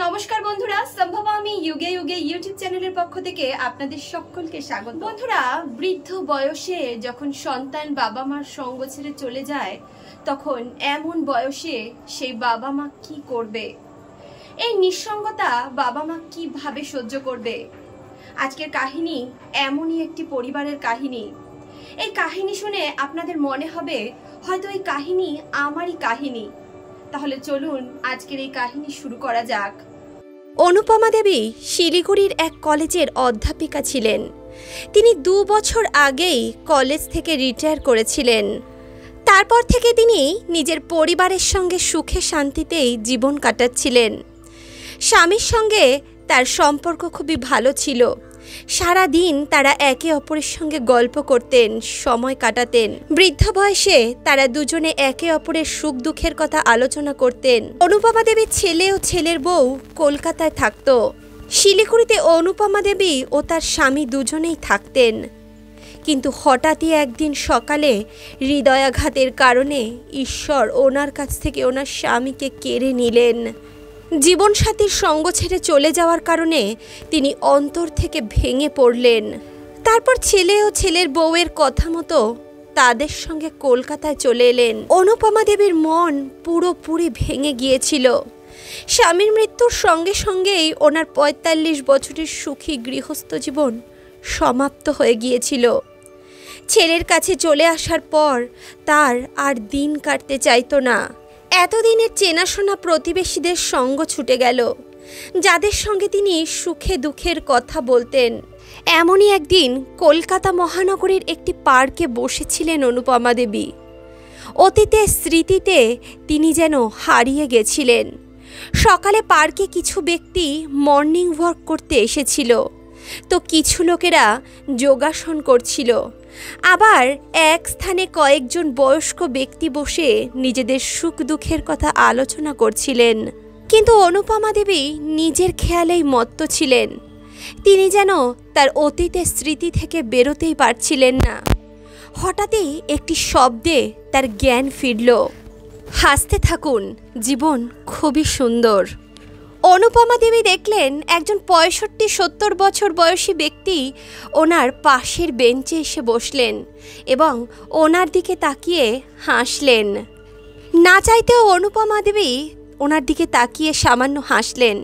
নমস্কার বন্ধুরা, সম্ভব আমি যুগে যুগে ইউটিউব চ্যানেলের পক্ষ থেকে আপনাদের সকলকে স্বাগত। বন্ধুরা, বৃদ্ধ বয়সে যখন সন্তান বাবা মার সঙ্গ ছেড়ে চলে যায়, তখন এমন বয়সে সেই বাবা মা কি করবে? এই নিঃসঙ্গতা বাবা মা কিভাবে সহ্য করবে? আজকের কাহিনী এমনই একটি পরিবারের কাহিনী। এই কাহিনী শুনে আপনাদের মনে হবে হয়তো এই কাহিনী আমারই কাহিনী। তাহলে চলুন আজকের এই কাহিনী শুরু করা যাক। অনুপমা দেবী শিলিগুড়ির এক কলেজের অধ্যাপিকা ছিলেন। তিনি 2 বছর আগেই কলেজ থেকে রিটায়ার করেছিলেন। তারপর থেকে তিনি নিজের পরিবারের সঙ্গে সুখে শান্তিতেই জীবন কাটাচ্ছিলেন। স্বামীর সঙ্গে তার সম্পর্ক খুবই ভালো ছিল। সারা দিন তারা একে অপরের সঙ্গে গল্প করতেন, সময় কাটাতেন। বৃদ্ধ বয়সে তারা দুজনে একে অপরের সুখ দুঃখের কথা আলোচনা করতেন। অনুপমা দেবীর ছেলে ও ছেলের বউ কলকাতায় থাকত। শিলিগুড়িতে অনুপমা দেবী ও তার স্বামী দুজনেই থাকতেন। কিন্তু হঠাৎই একদিন সকালে হৃদয়াঘাতের কারণে ঈশ্বর ওনার কাছ থেকে ওনার স্বামীকে কেড়ে নিলেন। জীবনসাথীর সঙ্গ ছেড়ে চলে যাওয়ার কারণে তিনি অন্তর থেকে ভেঙে পড়লেন। তারপর ছেলে ও ছেলের বউয়ের কথা মতো তাদের সঙ্গে কলকাতায় চলে এলেন। অনুপমা দেবীর মন পুরোপুরি ভেঙে গিয়েছিল। স্বামীর মৃত্যুর সঙ্গে সঙ্গেই ওনার 45 বছরের সুখী গৃহস্থ জীবন সমাপ্ত হয়ে গিয়েছিল। ছেলের কাছে চলে আসার পর তার আর দিন কাটতে চাইতো না। এতদিনের চেনাশোনা প্রতিবেশীদের সঙ্গ ছুটে গেল, যাদের সঙ্গে তিনি সুখে দুঃখের কথা বলতেন। এমনই একদিন কলকাতা মহানগরীর একটি পার্কে বসেছিলেন অনুপমা দেবী। অতীতের স্মৃতিতে তিনি যেন হারিয়ে গেছিলেন। সকালে পার্কে কিছু ব্যক্তি মর্নিং ওয়াক করতে এসেছিল, তো কিছু লোকেরা যোগাসন করছিল। আবার এক স্থানে কয়েকজন বয়স্ক ব্যক্তি বসে নিজেদের সুখ দুঃখের কথা আলোচনা করছিলেন। কিন্তু অনুপমা দেবী নিজের খেয়ালেই মত্ত ছিলেন। তিনি যেন তার অতীতের স্মৃতি থেকে বেরোতেই পারছিলেন না। হঠাৎই একটি শব্দে তার জ্ঞান ফিরল। হাসতে থাকুন, জীবন খুবই সুন্দর। অনুপমা দেবী দেখলেন একজন 65-70 বছর বয়সী ব্যক্তি ওনার পাশের বেঞ্চে এসে বসলেন এবং ওনার দিকে তাকিয়ে হাসলেন। না চাইতেও অনুপমা দেবী ওনার দিকে তাকিয়ে সামান্য হাসলেন।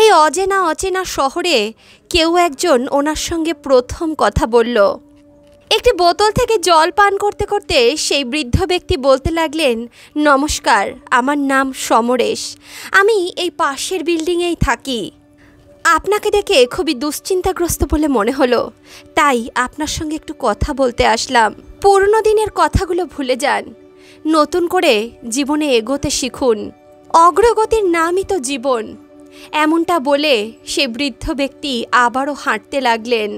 এই অচেনা শহরে কেউ একজন ওনার সঙ্গে প্রথম কথা বলল। একটি বোতল থেকে জল পান করতে করতে সেই বৃদ্ধ ব্যক্তি বলতে লাগলেন, নমস্কার, আমার নাম সমরেশ, আমি এই পাশের বিল্ডিংয়েই থাকি। আপনাকে দেখে খুবই দুশ্চিন্তাগ্রস্ত বলে মনে হলো, তাই আপনার সঙ্গে একটু কথা বলতে আসলাম। পুরনো দিনের কথাগুলো ভুলে যান, নতুন করে জীবনে এগোতে শিখুন। অগ্রগতির নামই তো জীবন। এমনটা বলে সে বৃদ্ধ ব্যক্তি আবারও হাঁটতে লাগলেন।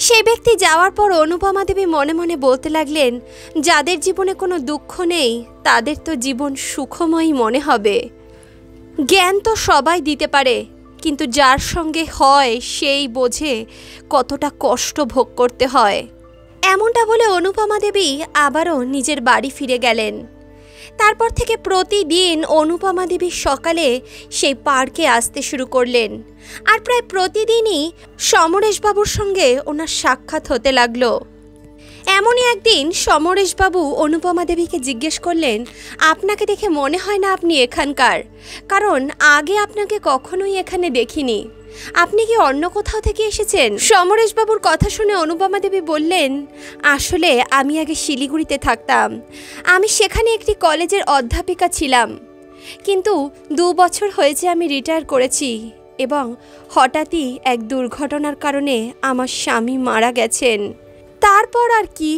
সেই ব্যক্তি যাওয়ার পর অনুপমা দেবী মনে মনে বলতে লাগলেন, যাদের জীবনে কোনো দুঃখ নেই তাদের তো জীবন সুখময়ই মনে হবে। জ্ঞান তো সবাই দিতে পারে, কিন্তু যার সঙ্গে হয় সেই বোঝে কতটা কষ্ট ভোগ করতে হয়। এমনটা বলে অনুপমা দেবী আবারও নিজের বাড়ি ফিরে গেলেন। তারপর থেকে প্রতিদিন অনুপমা দেবী সকালে সেই পার্কে আসতে শুরু করলেন। আর প্রায় প্রতিদিনই সমরেশবাবুর সঙ্গে ওনার সাক্ষাৎ হতে লাগলো। এমনই একদিন সমরেশবাবু অনুপমা দেবীকে জিজ্ঞেস করলেন, আপনাকে দেখে মনে হয় না আপনি এখানকার, কারণ আগে আপনাকে কখনোই এখানে দেখিনি। আপনি কি অন্য কোথাও থেকে এসেছেন? সমরেশবাবুর কথা শুনে অনুপমা দেবী বললেন, আসলে আমি আগে শিলিগুড়িতে থাকতাম। আমি সেখানে একটি কলেজের অধ্যাপিকা ছিলাম, কিন্তু 2 বছর হয়েছে আমি রিটায়ার করেছি এবং হঠাৎই এক দুর্ঘটনার কারণে আমার স্বামী মারা গেছেন। তারপর আর কি,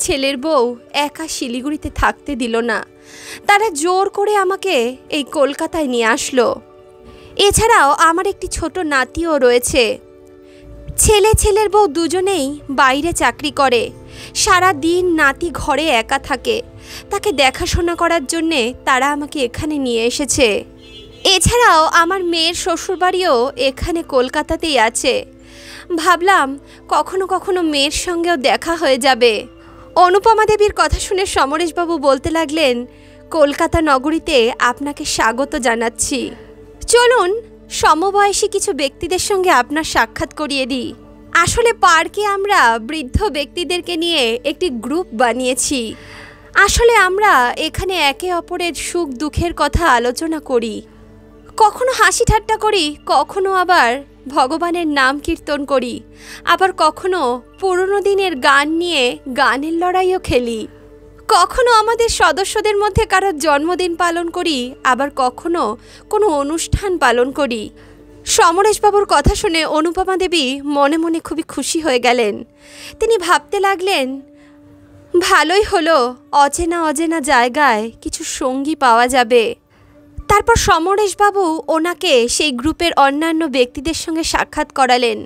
ছেলের বউ একা শিলিগুড়িতে থাকতে দিল না। তারা জোর করে আমাকে এই কলকাতায় নিয়ে আসলো। এছাড়াও আমার একটি ছোট নাতিও রয়েছে। ছেলের বউ দুজনেই বাইরে চাকরি করে। সারা দিন নাতি ঘরে একা থাকে, তাকে দেখাশোনা করার জন্যে তারা আমাকে এখানে নিয়ে এসেছে। এছাড়াও আমার মেয়ের শ্বশুরবাড়িও এখানে কলকাতাতেই আছে। ভাবলাম কখনো কখনো মেয়ের সঙ্গেও দেখা হয়ে যাবে। অনুপমা দেবীর কথা শুনে সমরেশবাবু বলতে লাগলেন, কলকাতা নগরীতে আপনাকে স্বাগত জানাচ্ছি। চলুন সমবয়সী কিছু ব্যক্তিদের সঙ্গে আপনার সাক্ষাৎ করিয়ে দিই। আসলে পার্কে আমরা বৃদ্ধ ব্যক্তিদেরকে নিয়ে একটি গ্রুপ বানিয়েছি। আসলে আমরা এখানে একে অপরের সুখ দুঃখের কথা আলোচনা করি, কখনো হাসি ঠাট্টা করি, কখনো আবার ভগবানের নাম কীর্তন করি, আবার কখনো পুরনো দিনের গান নিয়ে গানের লড়াইও খেলি, কখনো আমাদের সদস্যদের মধ্যে কারোর জন্মদিন পালন করি, আবার কখনো কোনো অনুষ্ঠান পালন করি। সমরেশবাবুর কথা শুনে অনুপমা দেবী মনে মনে খুবই খুশি হয়ে গেলেন। তিনি ভাবতে লাগলেন, ভালোই হলো, অচেনা অচেনা জায়গায় কিছু সঙ্গী পাওয়া যাবে। তারপর সমরেশবাবু ওনাকে সেই গ্রুপের অন্যান্য ব্যক্তিদের সঙ্গে সাক্ষাৎ করালেন।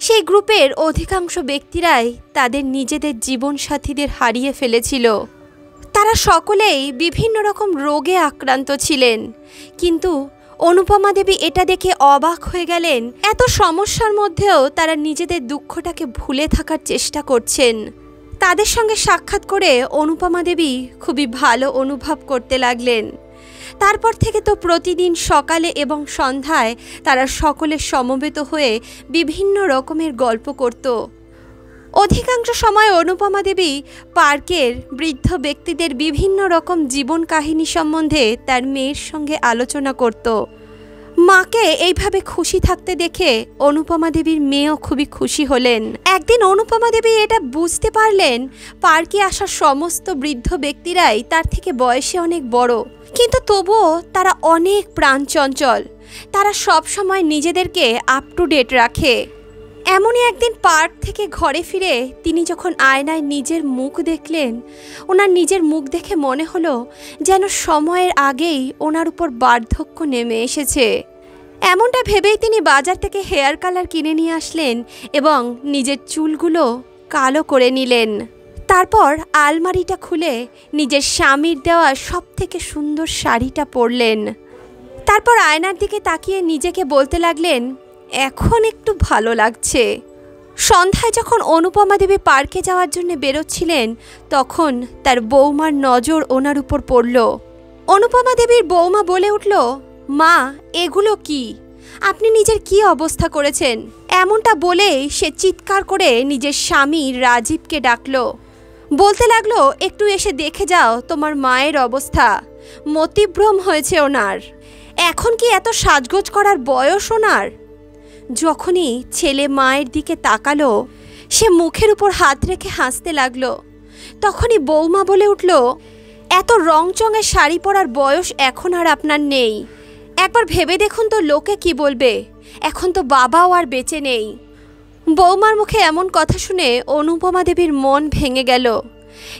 সেই গ্রুপের অধিকাংশ ব্যক্তিরাই তাদের নিজেদের জীবনসাথীদের হারিয়ে ফেলেছিল। তারা সকলেই বিভিন্ন রকম রোগে আক্রান্ত ছিলেন, কিন্তু অনুপমা দেবী এটা দেখে অবাক হয়ে গেলেন, এত সমস্যার মধ্যেও তারা নিজেদের দুঃখটাকে ভুলে থাকার চেষ্টা করছেন। তাদের সঙ্গে সাক্ষাৎ করে অনুপমা দেবী খুবই ভালো অনুভব করতে লাগলেন। তারপর থেকে তো প্রতিদিন সকালে এবং সন্ধ্যায় তারা সকলে সমবেত হয়ে বিভিন্ন রকমের গল্প করত। অধিকাংশ সময় অনুপমা দেবী পার্কের বৃদ্ধ ব্যক্তিদের বিভিন্ন রকম জীবন কাহিনী সম্বন্ধে তার মেয়ের সঙ্গে আলোচনা করত। মাকে এইভাবে খুশি থাকতে দেখে অনুপমা দেবীর মেয়েও খুবই খুশি হলেন। একদিন অনুপমা দেবী এটা বুঝতে পারলেন, পার্কে আসা সমস্ত বৃদ্ধ ব্যক্তিরাই তার থেকে বয়সে অনেক বড়, কিন্তু তবুও তারা অনেক প্রাণচঞ্চল। তারা সব সময় নিজেদেরকে আপ টু ডেট রাখে। এমনই একদিন পার্ক থেকে ঘরে ফিরে তিনি যখন আয়নায় নিজের মুখ দেখলেন, ওনার নিজের মুখ দেখে মনে হলো যেন সময়ের আগেই ওনার উপর বার্ধক্য নেমে এসেছে। এমনটা ভেবেই তিনি বাজার থেকে হেয়ার কালার কিনে নিয়ে আসলেন এবং নিজের চুলগুলো কালো করে নিলেন। তারপর আলমারিটা খুলে নিজের স্বামীর দেওয়া সবথেকে সুন্দর শাড়িটা পরলেন। তারপর আয়নার দিকে তাকিয়ে নিজেকে বলতে লাগলেন, এখন একটু ভালো লাগছে। সন্ধ্যায় যখন অনুপমা দেবী পার্কে যাওয়ার জন্য বেরোচ্ছিলেন, তখন তার বৌমার নজর ওনার উপর পড়ল। অনুপমা দেবীর বৌমা বলে উঠল, মা, এগুলো কি? আপনি নিজের কি অবস্থা করেছেন? এমনটা বলেই সে চিৎকার করে নিজের স্বামী রাজীবকে ডাকল। বলতে লাগলো, একটু এসে দেখে যাও তোমার মায়ের অবস্থা, মতিভ্রম হয়েছে ওনার। এখন কি এত সাজগোজ করার বয়স ওনার? যখনই ছেলে মায়ের দিকে তাকালো, সে মুখের উপর হাত রেখে হাসতে লাগলো। তখনই বৌমা বলে উঠল, এত রংচঙের শাড়ি পরার বয়স এখন আর আপনার নেই। একবার ভেবে দেখুন তো লোকে কি বলবে, এখন তো বাবাও আর বেঁচে নেই। বৌমার মুখে এমন কথা শুনে অনুপমা দেবীর মন ভেঙে গেল।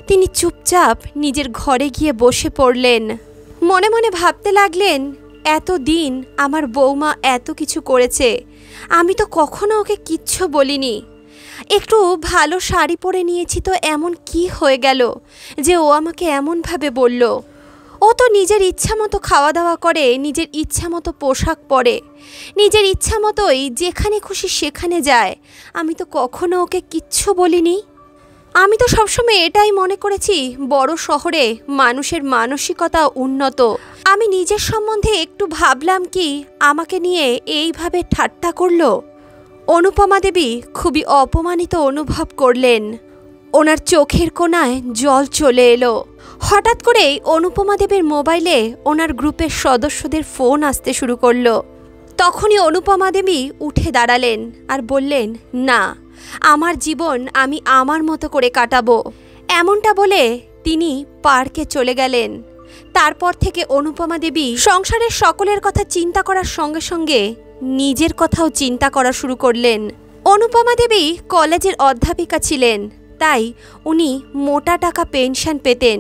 তিনি চুপচাপ নিজের ঘরে গিয়ে বসে পড়লেন। মনে মনে ভাবতে লাগলেন, এতদিন আমার বৌমা এত কিছু করেছে, আমি তো কখনো ওকে কিচ্ছু বলিনি। একটু ভালো শাড়ি পরে নিয়েছি তো এমন কি হয়ে গেল যে ও আমাকে এমনভাবে বলল? ও তো নিজের ইচ্ছা মতো খাওয়া দাওয়া করে, নিজের ইচ্ছা মতো পোশাক পরে, নিজের ইচ্ছা মতোই যেখানে খুশি সেখানে যায়। আমি তো কখনো ওকে কিচ্ছু বলিনি। আমি তো সবসময় এটাই মনে করেছি বড় শহরে মানুষের মানসিকতা উন্নত। আমি নিজের সম্বন্ধে একটু ভাবলাম কি আমাকে নিয়ে এইভাবে ঠাট্টা করলো। অনুপমা দেবী খুবই অপমানিত অনুভব করলেন। ওনার চোখের কোণায় জল চলে এলো। হঠাৎ করেই অনুপমা দেবীর মোবাইলে ওনার গ্রুপের সদস্যদের ফোন আসতে শুরু করলো। তখনই অনুপমা দেবী উঠে দাঁড়ালেন আর বললেন, না, আমার জীবন আমি আমার মতো করে কাটাবো। এমনটা বলে তিনি পার্কে চলে গেলেন। তারপর থেকে অনুপমা দেবী সংসারের সকলের কথা চিন্তা করার সঙ্গে সঙ্গে নিজের কথাও চিন্তা করা শুরু করলেন। অনুপমা দেবী কলেজের অধ্যাপিকা ছিলেন, তাই উনি মোটা টাকা পেনশন পেতেন।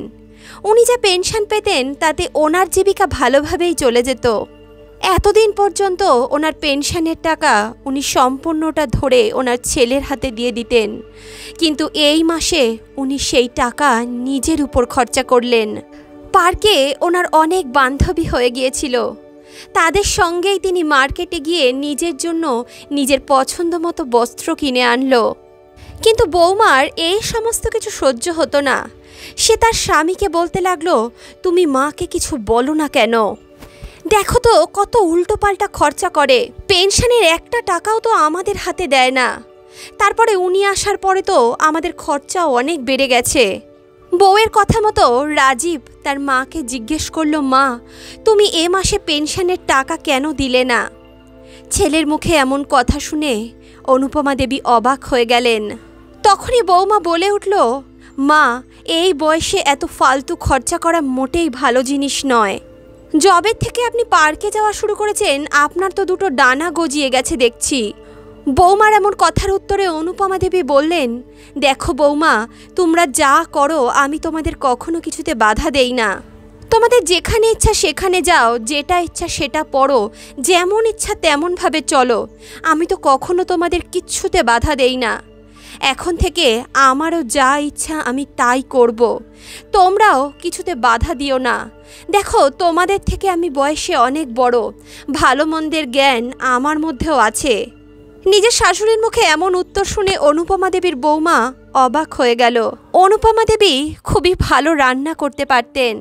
উনি যা পেনশন পেতেন তাতে ওনার জীবিকা ভালোভাবেই চলে যেত। এতদিন পর্যন্ত ওনার পেনশনের টাকা উনি সম্পূর্ণটা ধরে ওনার ছেলের হাতে দিয়ে দিতেন, কিন্তু এই মাসে উনি সেই টাকা নিজের উপর খরচা করলেন। পার্কে ওনার অনেক বান্ধবী হয়ে গিয়েছিল, তাদের সঙ্গেই তিনি মার্কেটে গিয়ে নিজের জন্য নিজের পছন্দ মতো বস্ত্র কিনে আনলো। কিন্তু বৌমার এই সমস্ত কিছু সহ্য হতো না। সে তার স্বামীকে বলতে লাগলো, তুমি মাকে কিছু বলো না কেন? দেখো তো কত উল্টোপাল্টা খরচা করে, পেনশনের একটা টাকাও তো আমাদের হাতে দেয় না। তারপরে উনি আসার পরে তো আমাদের খরচাও অনেক বেড়ে গেছে। বউয়ের কথা মতো রাজীব তার মাকে জিজ্ঞেস করলো, মা তুমি এ মাসে পেনশনের টাকা কেন দিলে না? ছেলের মুখে এমন কথা শুনে অনুপমা দেবী অবাক হয়ে গেলেন। তখনই বৌমা বলে উঠল, মা এই বয়সে এত ফালতু খরচা করা মোটেই ভালো জিনিস নয়। জবের থেকে আপনি পার্কে যাওয়া শুরু করেছেন, আপনার তো দুটো ডানা গজিয়ে গেছে দেখছি। বৌমার এমন কথার উত্তরে অনুপমা দেবী বললেন, দেখো বৌমা, তোমরা যা করো আমি তোমাদের কখনো কিছুতে বাধা দেই না। তোমাদের যেখানে ইচ্ছা সেখানে যাও, যেটা ইচ্ছা সেটা পড়ো, যেমন ইচ্ছা তেমনভাবে চলো, আমি তো কখনো তোমাদের কিচ্ছুতে বাধা দেই না। এখন থেকে আমারও যা ইচ্ছা আমি তাই করব, তোমরাও কিছুতে বাধা দিও না। দেখো তোমাদের থেকে আমি বয়সে অনেক বড়, ভালো মন্দের জ্ঞান আমার মধ্যেও আছে। নিজের শাশুড়ির মুখে এমন উত্তর শুনে অনুপমা দেবীর বৌমা অবাক হয়ে গেল। অনুপমা দেবী খুবই ভালো রান্না করতে পারতেন।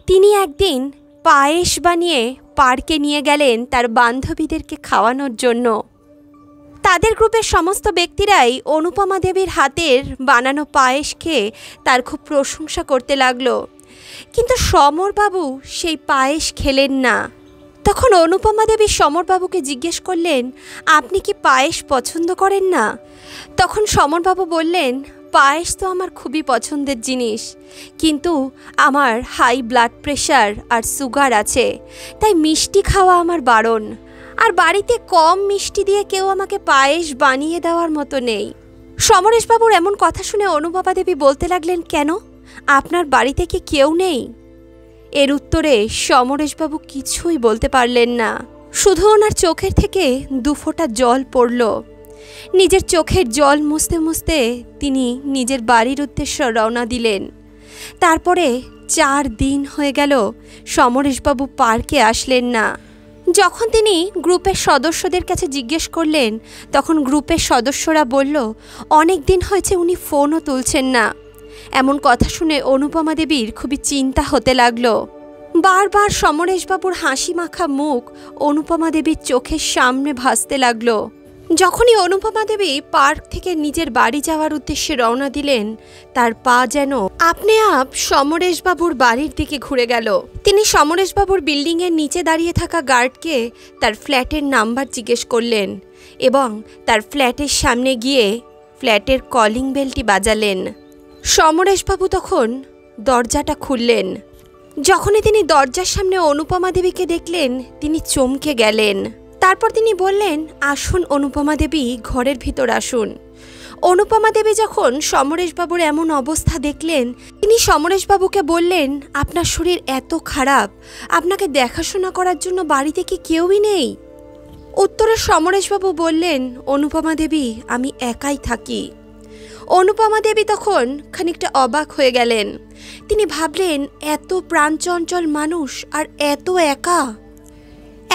তিনি একদিন পায়েস বানিয়ে পার্কে নিয়ে গেলেন তার বান্ধবীদেরকে খাওয়ানোর জন্য। তাদের গ্রুপের সমস্ত ব্যক্তিরাই অনুপমা দেবীর হাতের বানানো পায়েস খেয়ে তার খুব প্রশংসা করতে লাগলো, কিন্তু সমরবাবু সেই পায়েস খেলেন না। তখন অনুপমা দেবী সমরবাবুকে জিজ্ঞেস করলেন, আপনি কি পায়েস পছন্দ করেন না? তখন সমরবাবু বললেন, পায়েস তো আমার খুবই পছন্দের জিনিস, কিন্তু আমার হাই ব্লাড প্রেশার আর সুগার আছে, তাই মিষ্টি খাওয়া আমার বারণ। আর বাড়িতে কম মিষ্টি দিয়ে কেউ আমাকে পায়েস বানিয়ে দেওয়ার মতো নেই। সমরেশবাবুর এমন কথা শুনে অনুপমা দেবী বলতে লাগলেন, কেন আপনার বাড়িতে কি কেউ নেই? এর উত্তরে সমরেশবাবু কিছুই বলতে পারলেন না, শুধু ওনার চোখের থেকে দুফোঁটা জল পড়ল। নিজের চোখের জল মুছতে মুছতে তিনি নিজের বাড়ির উদ্দেশ্যে রওনা দিলেন। তারপরে 4 দিন হয়ে গেল সমরেশবাবু পার্কে আসলেন না। যখন তিনি গ্রুপের সদস্যদের কাছে জিজ্ঞেস করলেন, তখন গ্রুপের সদস্যরা বলল, অনেক দিন হয়েছে উনি ফোনও তুলছেন না। এমন কথা শুনে অনুপমা দেবীর খুবই চিন্তা হতে লাগলো। বারবার সমরেশবাবুর হাসি মাখা মুখ অনুপমা দেবীর চোখের সামনে ভাসতে লাগলো। যখনই অনুপমা দেবী পার্ক থেকে নিজের বাড়ি যাওয়ার উদ্দেশ্যে রওনা দিলেন, তার পা যেন আপনি আপ সমরেশবাবুর বাড়ির দিকে ঘুরে গেল। তিনি সমরেশবাবুর বিল্ডিংয়ের নিচে দাঁড়িয়ে থাকা গার্ডকে তার ফ্ল্যাটের নাম্বার জিজ্ঞেস করলেন এবং তার ফ্ল্যাটের সামনে গিয়ে ফ্ল্যাটের কলিং বেলটি বাজালেন। সমরেশবাবু তখন দরজাটা খুললেন। যখনই তিনি দরজার সামনে অনুপমা দেবীকে দেখলেন, তিনি চমকে গেলেন। তারপর তিনি বললেন, আসুন অনুপমা দেবী, ঘরের ভিতর আসুন। অনুপমা দেবী যখন সমরেশবাবুর এমন অবস্থা দেখলেন, তিনি সমরেশবাবুকে বললেন, আপনার শরীর এত খারাপ, আপনাকে দেখাশোনা করার জন্য বাড়িতে কি কেউই নেই? উত্তরে সমরেশবাবু বললেন, অনুপমা দেবী, আমি একাই থাকি। অনুপমা দেবী তখন খানিকটা অবাক হয়ে গেলেন। তিনি ভাবলেন, এত প্রাণচঞ্চল মানুষ আর এত একা।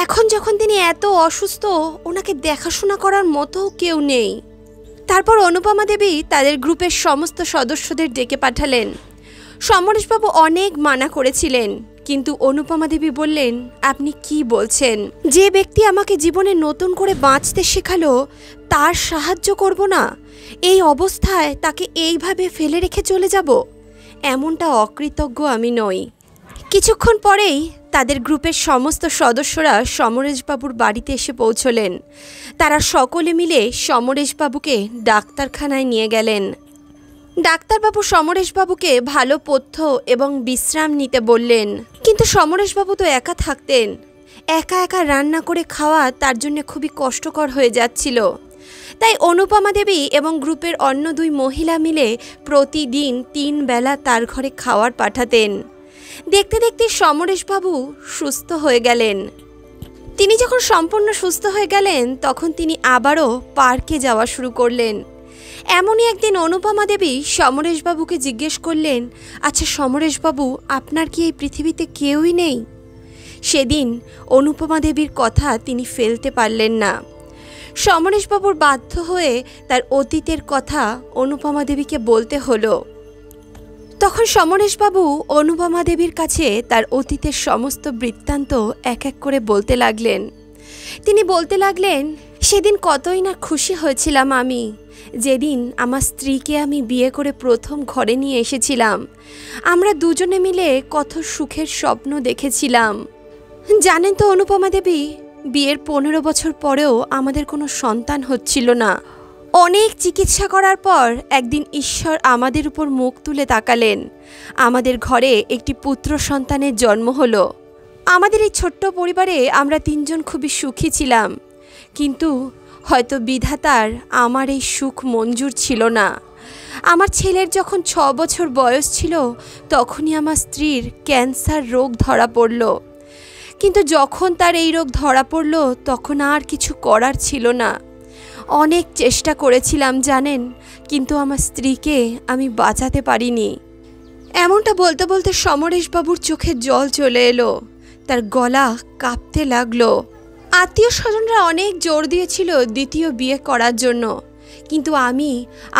এখন যখন তিনি এত অসুস্থ, ওনাকে দেখাশোনা করার মতো কেউ নেই। তারপর অনুপমা দেবী তাদের গ্রুপের সমস্ত সদস্যদের ডেকে পাঠালেন। সমরেশবাবু অনেক মানা করেছিলেন, কিন্তু অনুপমা দেবী বললেন, আপনি কি বলছেন? যে ব্যক্তি আমাকে জীবনে নতুন করে বাঁচতে শেখালো, তার সাহায্য করব না? এই অবস্থায় তাকে এইভাবে ফেলে রেখে চলে যাব? এমনটা অকৃতজ্ঞ আমি নই। কিছুক্ষণ পরেই তাদের গ্রুপের সমস্ত সদস্যরা সমরেশবাবুর বাড়িতে এসে পৌঁছলেন। তারা সকলে মিলে সমরেশবাবুকে ডাক্তারখানায় নিয়ে গেলেন। ডাক্তারবাবু সমরেশবাবুকে ভালো পথ্য এবং বিশ্রাম নিতে বললেন, কিন্তু সমরেশবাবু তো একা থাকতেন। একা একা রান্না করে খাওয়া তার জন্য খুবই কষ্টকর হয়ে যাচ্ছিল। তাই অনুপমা দেবী এবং গ্রুপের অন্য 2 মহিলা মিলে প্রতিদিন 3 বেলা তার ঘরে খাওয়ার পাঠাতেন। দেখতে দেখতে সমরেশবাবু সুস্থ হয়ে গেলেন। তিনি যখন সম্পূর্ণ সুস্থ হয়ে গেলেন, তখন তিনি আবারও পার্কে যাওয়া শুরু করলেন। এমনই একদিন অনুপমা দেবী সমরেশবাবুকে জিজ্ঞেস করলেন, আচ্ছা সমরেশবাবু, আপনার কি এই পৃথিবীতে কেউই নেই? সেদিন অনুপমা দেবীর কথা তিনি ফেলতে পারলেন না। সমরেশবাবুর বাধ্য হয়ে তার অতীতের কথা অনুপমা দেবীকে বলতে হলো। তখন সমরেশবাবু অনুপমা দেবীর কাছে তার অতীতের সমস্ত বৃত্তান্ত এক এক করে বলতে লাগলেন। তিনি বলতে লাগলেন, সেদিন কতই না খুশি হয়েছিলাম আমি, যেদিন আমার স্ত্রীকে আমি বিয়ে করে প্রথম ঘরে নিয়ে এসেছিলাম। আমরা দুজনে মিলে কত সুখের স্বপ্ন দেখেছিলাম। জানেন তো অনুপমা দেবী, বিয়ের 15 বছর পরেও আমাদের কোনো সন্তান হচ্ছিল না। অনেক চিকিৎসা করার পর একদিন ঈশ্বর আমাদের উপর মুখ তুলে তাকালেন। আমাদের ঘরে একটি পুত্র সন্তানের জন্ম হলো। আমাদের এই ছোট্ট পরিবারে আমরা 3 জন খুবই সুখী ছিলাম, কিন্তু হয়তো বিধাতার আমার এই সুখ মঞ্জুর ছিল না। আমার ছেলের যখন 6 বছর বয়স ছিল তখনই আমার স্ত্রীর ক্যান্সার রোগ ধরা পড়ল। কিন্তু যখন তার এই রোগ ধরা পড়ল তখন আর কিছু করার ছিল না। অনেক চেষ্টা করেছিলাম জানেন, কিন্তু আমার স্ত্রীকে আমি বাঁচাতে পারিনি। এমনটা বলতে বলতে সমরেশবাবুর চোখে জল চলে এলো, তার গলা কাঁপতে লাগলো। আত্মীয় স্বজনরা অনেক জোর দিয়েছিল দ্বিতীয় বিয়ে করার জন্য, কিন্তু আমি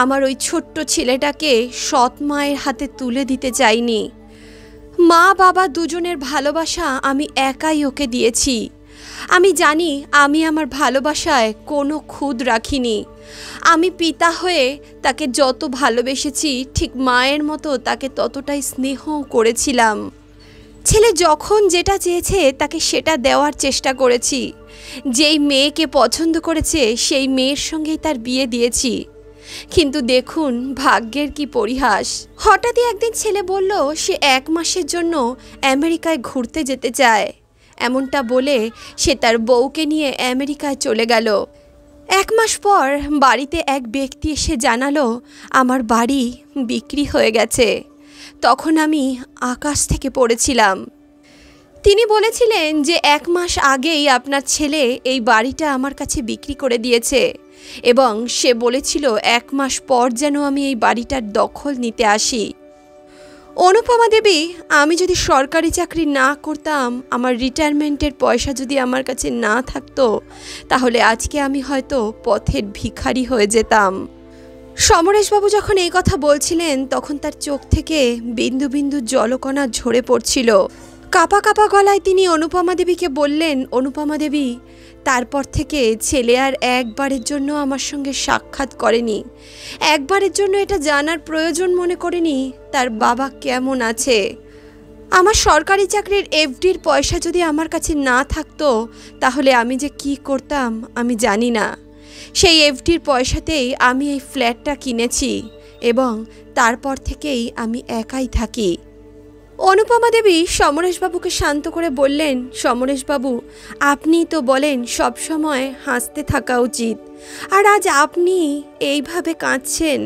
আমার ওই ছোট্ট ছেলেটাকে সৎ মায়ের হাতে তুলে দিতে চাইনি। মা বাবা দুজনের ভালোবাসা আমি একাই ওকে দিয়েছি। আমি জানি আমি আমার ভালোবাসায় কোনো খুঁত রাখিনি। আমি পিতা হয়ে তাকে যত ভালোবেসেছি ঠিক মায়ের মতো তাকে ততটাই স্নেহ করেছিলাম। ছেলে যখন যেটা চেয়েছে তাকে সেটা দেওয়ার চেষ্টা করেছি। যেই মেয়েকে পছন্দ করেছে সেই মেয়ের সঙ্গেই তার বিয়ে দিয়েছি। কিন্তু দেখুন ভাগ্যের কি পরিহাস। হঠাৎই একদিন ছেলে বলল সে 1 মাসের জন্য আমেরিকায় ঘুরতে যেতে চায়। এমনটা বলে সে তার বউকে নিয়ে আমেরিকায় চলে গেল। 1 মাস পর বাড়িতে এক ব্যক্তি এসে জানালো আমার বাড়ি বিক্রি হয়ে গেছে। তখন আমি আকাশ থেকে পড়েছিলাম। তিনি বলেছিলেন যে 1 মাস আগেই আপনার ছেলে এই বাড়িটা আমার কাছে বিক্রি করে দিয়েছে এবং সে বলেছিল 1 মাস পর যেন আমি এই বাড়িটার দখল নিতে আসি। অনুপমা দেবী, আমি যদি সরকারি চাকরি না করতাম, আমার রিটায়ারমেন্টের পয়সা যদি আমার কাছে না থাকতো, তাহলে আজকে আমি হয়তো পথের ভিখারি হয়ে যেতাম। সমরেশবাবু যখন এই কথা বলছিলেন তখন তার চোখ থেকে বিন্দু বিন্দু জলকণা ঝরে পড়ছিল। কাঁপা কাঁপা গলায় তিনি অনুপমা দেবীকে বললেন, অনুপমা দেবী, তারপর থেকে ছেলে আর একবারের জন্য আমার সঙ্গে সাক্ষাৎ করেনি। একবারের জন্য এটা জানার প্রয়োজন মনে করেনি তার বাবা কেমন আছে। আমার সরকারি চাকরির এফডির পয়সা যদি আমার কাছে না থাকতো তাহলে আমি যে কি করতাম আমি জানি না। সেই এফডির পয়সাতেই আমি এই ফ্ল্যাটটা কিনেছি এবং তারপর থেকেই আমি একাই থাকি। অনুপমা দেবী সমরেশবাবুকে শান্ত করে বললেন, সমরেশবাবু, আপনি তো বলেন সব সময় হাসতে থাকা উচিত, আর আজ আপনি এইভাবে কাঁদছেন।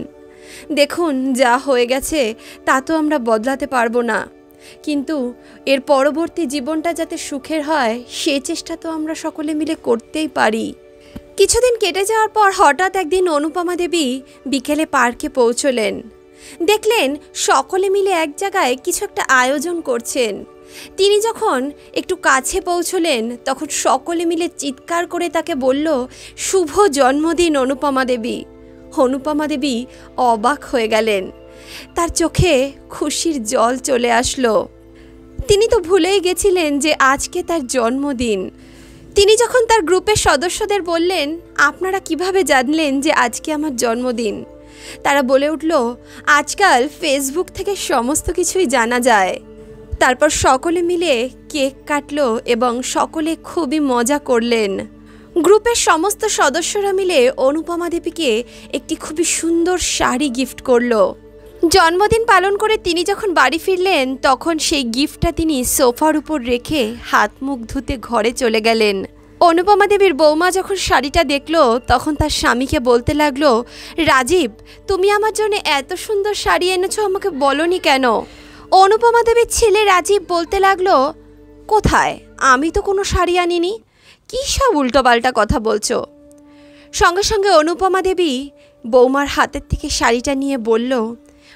দেখুন যা হয়ে গেছে তা তো আমরা বদলাতে পারবো না, কিন্তু এর পরবর্তী জীবনটা যাতে সুখের হয় সে চেষ্টা তো আমরা সকলে মিলে করতেই পারি। কিছুদিন কেটে যাওয়ার পর হঠাৎ একদিন অনুপমা দেবী বিকেলে পার্কে পৌঁছলেন। দেখলেন সকলে মিলে এক জায়গায় কিছু একটা আয়োজন করছেন। তিনি যখন একটু কাছে পৌঁছলেন তখন সকলে মিলে চিৎকার করে তাকে বলল, শুভ জন্মদিন অনুপমা দেবী। অনুপমা দেবী অবাক হয়ে গেলেন, তার চোখে খুশির জল চলে আসলো। তিনি তো ভুলেই গেছিলেন যে আজকে তার জন্মদিন। তিনি যখন তার গ্রুপের সদস্যদের বললেন, আপনারা কিভাবে জানলেন যে আজকে আমার জন্মদিন? তারা বলে উঠল, আজকাল ফেসবুক থেকে সমস্ত কিছুই জানা যায়। তারপর সকলে মিলে কেক কাটলো এবং সকলে খুবই মজা করলেন। গ্রুপের সমস্ত সদস্যরা মিলে অনুপমা দেবীকে একটি খুবই সুন্দর শাড়ি গিফট করলো। জন্মদিন পালন করে তিনি যখন বাড়ি ফিরলেন তখন সেই গিফটটা তিনি সোফার উপর রেখে হাত মুখ ধুতে ঘরে চলে গেলেন। অনুপমা দেবীর বৌমা যখন শাড়িটা দেখলো তখন তার স্বামীকে বলতে লাগলো, রাজীব, তুমি আমার জন্য এত সুন্দর শাড়ি এনেছো, আমাকে বলনি কেন? অনুপমা দেবীর ছেলে রাজীব বলতে লাগলো, কোথায়? আমি তো কোনো শাড়ি আনিনি, কী সব উল্টোপাল্টা কথা বলছো। সঙ্গে সঙ্গে অনুপমা দেবী বৌমার হাতের থেকে শাড়িটা নিয়ে বলল,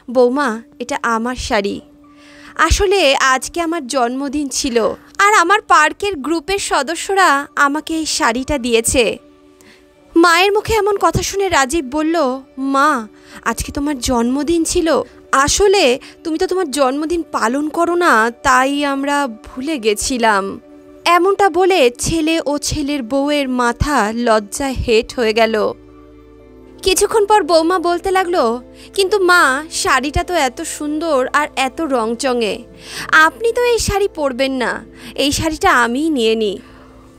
বৌমা, এটা আমার শাড়ি। আসলে আজকে আমার জন্মদিন ছিল আর আমার পার্কের গ্রুপের সদস্যরা আমাকে এই শাড়িটা দিয়েছে। মায়ের মুখে এমন কথা শুনে রাজীব বলল, মা, আজকে তোমার জন্মদিন ছিল? আসলে তুমি তো তোমার জন্মদিন পালন করো না, তাই আমরা ভুলে গেছিলাম। এমনটা বলে ছেলে ও ছেলের বউয়ের মাথা লজ্জায় হেঁট হয়ে গেল। কিছুক্ষণ পর বৌমা বলতে লাগলো, কিন্তু মা, শাড়িটা তো এত সুন্দর আর এত রংচঙে, আপনি তো এই শাড়ি পরবেন না, এই শাড়িটা আমিই নিয়ে নিই।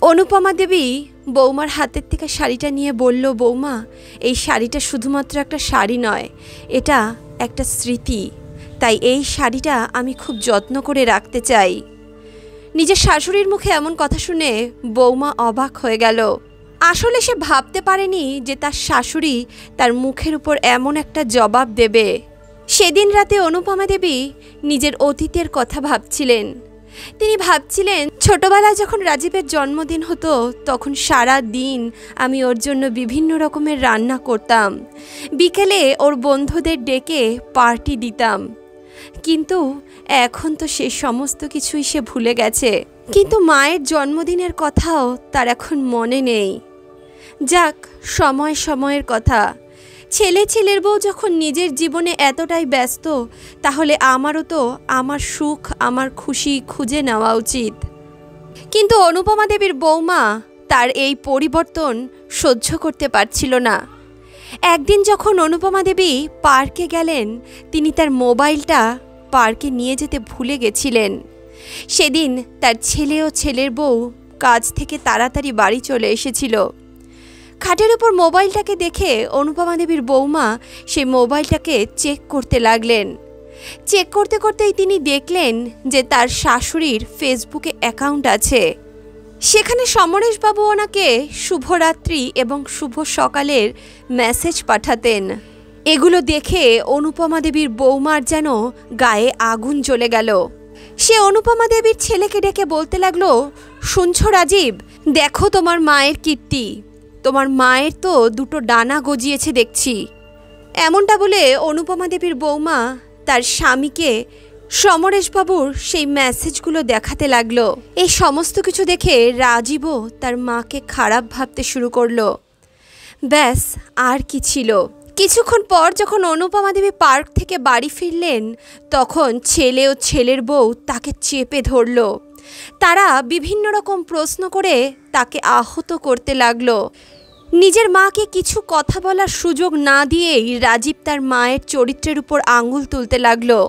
অনুপমা দেবী বৌমার হাতের থেকে শাড়িটা নিয়ে বলল, বৌমা, এই শাড়িটা শুধুমাত্র একটা শাড়ি নয়, এটা একটা স্মৃতি, তাই এই শাড়িটা আমি খুব যত্ন করে রাখতে চাই। নিজের শাশুড়ির মুখে এমন কথা শুনে বৌমা অবাক হয়ে গেল। আসলে সে ভাবতে পারেনি যে তার শাশুড়ি তার মুখের উপর এমন একটা জবাব দেবে। সেদিন রাতে অনুপমা দেবী নিজের অতীতের কথা ভাবছিলেন। তিনি ভাবছিলেন, ছোটবেলায় যখন রাজীবের জন্মদিন হতো তখন সারা দিন আমি ওর জন্য বিভিন্ন রকমের রান্না করতাম, বিকেলে ওর বন্ধুদের ডেকে পার্টি দিতাম, কিন্তু এখন তো সে সমস্ত কিছুই সে ভুলে গেছে। কিন্তু মায়ের জন্মদিনের কথাও তার এখন মনে নেই। যাক, সময় সময়ের কথা। ছেলের বউ যখন নিজের জীবনে এতটাই ব্যস্ত, তাহলে আমারও তো আমার সুখ, আমার খুশি খুঁজে নেওয়া উচিত। কিন্তু অনুপমা দেবীর বৌমা তার এই পরিবর্তন সহ্য করতে পারছিল না। একদিন যখন অনুপমা দেবী পার্কে গেলেন, তিনি তার মোবাইলটা পার্কে নিয়ে যেতে ভুলে গেছিলেন। সেদিন তার ছেলে ও ছেলের বউ কাজ থেকে তাড়াতাড়ি বাড়ি চলে এসেছিল। খাটের উপর মোবাইলটাকে দেখে অনুপমা দেবীর বৌমা সেই মোবাইলটাকে চেক করতে লাগলেন। চেক করতে করতেই তিনি দেখলেন যে তার শাশুড়ির ফেসবুকে অ্যাকাউন্ট আছে। সেখানে সমরেশবাবু ওনাকে শুভরাত্রি এবং শুভ সকালের মেসেজ পাঠাতেন। এগুলো দেখে অনুপমা দেবীর বৌমার যেন গায়ে আগুন জ্বলে গেল। সে অনুপমা দেবীর ছেলেকে ডেকে বলতে লাগলো, শুনছো রাজীব, দেখো তোমার মায়ের কীর্তি, তোমার মায়ের তো দুটো ডানা গজিয়েছে দেখছি। এমনটা বলে অনুপমা দেবীর বৌমা তার স্বামীকে সমরেশবাবুর সেই মেসেজগুলো দেখাতে লাগলো। এই সমস্ত কিছু দেখে রাজীবও তার মাকে খারাপ ভাবতে শুরু করলো। ব্যাস, আর কি ছিল। কিছুক্ষণ পর যখন অনুপমা দেবী পার্ক থেকে বাড়ি ফিরলেন, তখন ছেলে ও ছেলের বউ তাকে চেপে ধরল। তারা বিভিন্ন রকম প্রশ্ন করে তাকে আহত করতে লাগলো। নিজের মাকে কিছু কথা বলার সুযোগ না দিয়েই রাজীব তার মায়ের চরিত্রের উপর আঙুল তুলতে লাগলো।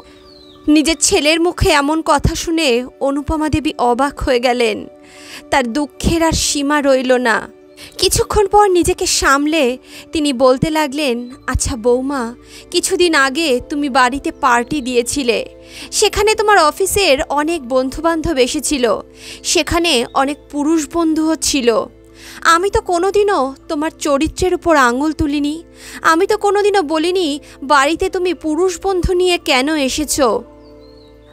নিজের ছেলের মুখে এমন কথা শুনে অনুপমা দেবী অবাক হয়ে গেলেন। তার দুঃখের আর সীমা রইল না। কিছুক্ষণ পর নিজেকে সামলে তিনি বলতে লাগলেন, আচ্ছা বৌমা, কিছুদিন আগে তুমি বাড়িতে পার্টি দিয়েছিলে, সেখানে তোমার অফিসের অনেক বন্ধুবান্ধব এসেছিল, সেখানে অনেক পুরুষ বন্ধুও ছিল। আমি তো কোনোদিনও তোমার চরিত্রের উপর আঙুল তুলিনি, আমি তো কোনোদিনও বলিনি বাড়িতে তুমি পুরুষ বন্ধু নিয়ে কেন এসেছো।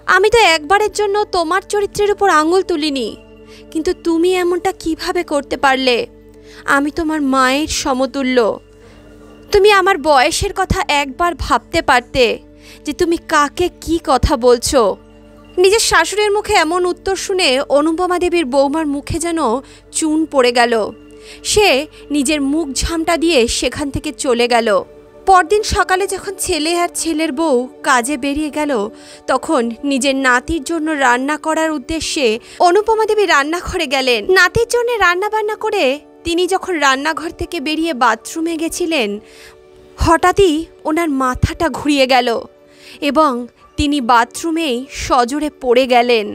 আমি তো একবারের জন্য তোমার চরিত্রের উপর আঙুল তুলিনি, কিন্তু তুমি এমনটা কিভাবে করতে পারলে? আমি তোমার মায়ের সমতুল্য। তুমি আমার বয়সের কথা একবার ভাবতে পারতে যে তুমি কাকে কি কথা বলছো। নিজের শাশুড়ির মুখে এমন উত্তর শুনে অনুপমা দেবীর বৌমার মুখে যেন চুন পড়ে গেল। সে নিজের মুখ ঝামটা দিয়ে সেখান থেকে চলে গেল। পরদিন সকালে যখন ছেলে আর ছেলের বউ কাজে বেরিয়ে গেল, তখন নিজের নাতির জন্য রান্না করার উদ্দেশ্যে অনুপমা দেবী রান্নাঘরে গেলেন। নাতির জন্য রান্না বান্না করে তিনি যখন রান্নাঘর থেকে বেরিয়ে বাথরুমে গেছিলেন, হঠাৎই ওনার মাথাটা ঘুরিয়ে গেল এবং তিনি বাথরুমেই সজোরে পড়ে গেলেন।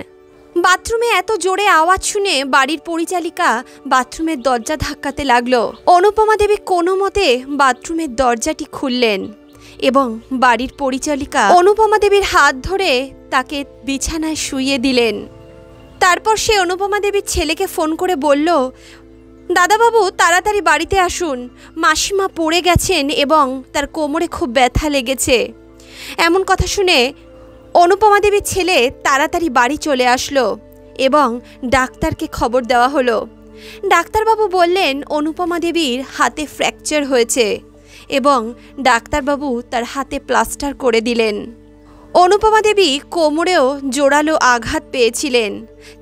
বাথরুমে এত জোরে আওয়াজ শুনে বাড়ির পরিচালিকা বাথরুমের দরজা ধাক্কাতে লাগলো। অনুপমা দেবী কোনো মতে বাথরুমের দরজাটি খুললেন এবং বাড়ির পরিচালিকা অনুপমা দেবীর হাত ধরে তাকে বিছানায় শুইয়ে দিলেন। তারপর সে অনুপমা দেবীর ছেলেকে ফোন করে বলল, দাদাবাবু, তাড়াতাড়ি বাড়িতে আসুন, মাসিমা পড়ে গেছেন এবং তার কোমরে খুব ব্যথা লেগেছে। এমন কথা শুনে অনুপমা দেবীর ছেলে তাড়াতাড়ি বাড়ি চলে আসলো এবং ডাক্তারকে খবর দেওয়া হলো। ডাক্তারবাবু বললেন অনুপমা দেবীর হাতে ফ্র্যাকচার হয়েছে এবং ডাক্তারবাবু তার হাতে প্লাস্টার করে দিলেন। অনুপমা দেবী কোমরেও জোরালো আঘাত পেয়েছিলেন,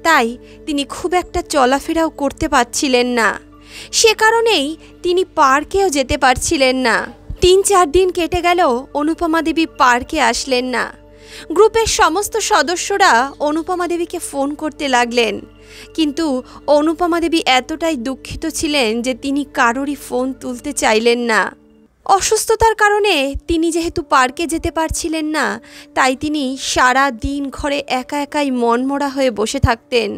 তাই তিনি খুব একটা চলাফেরাও করতে পারছিলেন না। সে কারণেই তিনি পার্কেও যেতে পারছিলেন না। 3-4 দিন কেটে গেল, অনুপমা দেবী পার্কে আসলেন না। গ্রুপের সমস্ত সদস্যরা অনুপমা দেবীকে ফোন করতে লাগলেন, কিন্তু অনুপমা দেবী এতটাই দুঃখিত ছিলেন যে তিনি কারোরই ফোন তুলতে চাইলেন না। অসুস্থতার কারণে তিনি যেহেতু পার্কে যেতে পারছিলেন না, তাই তিনি সারা দিন ঘরে একা একাই মনমরা হয়ে বসে থাকতেন,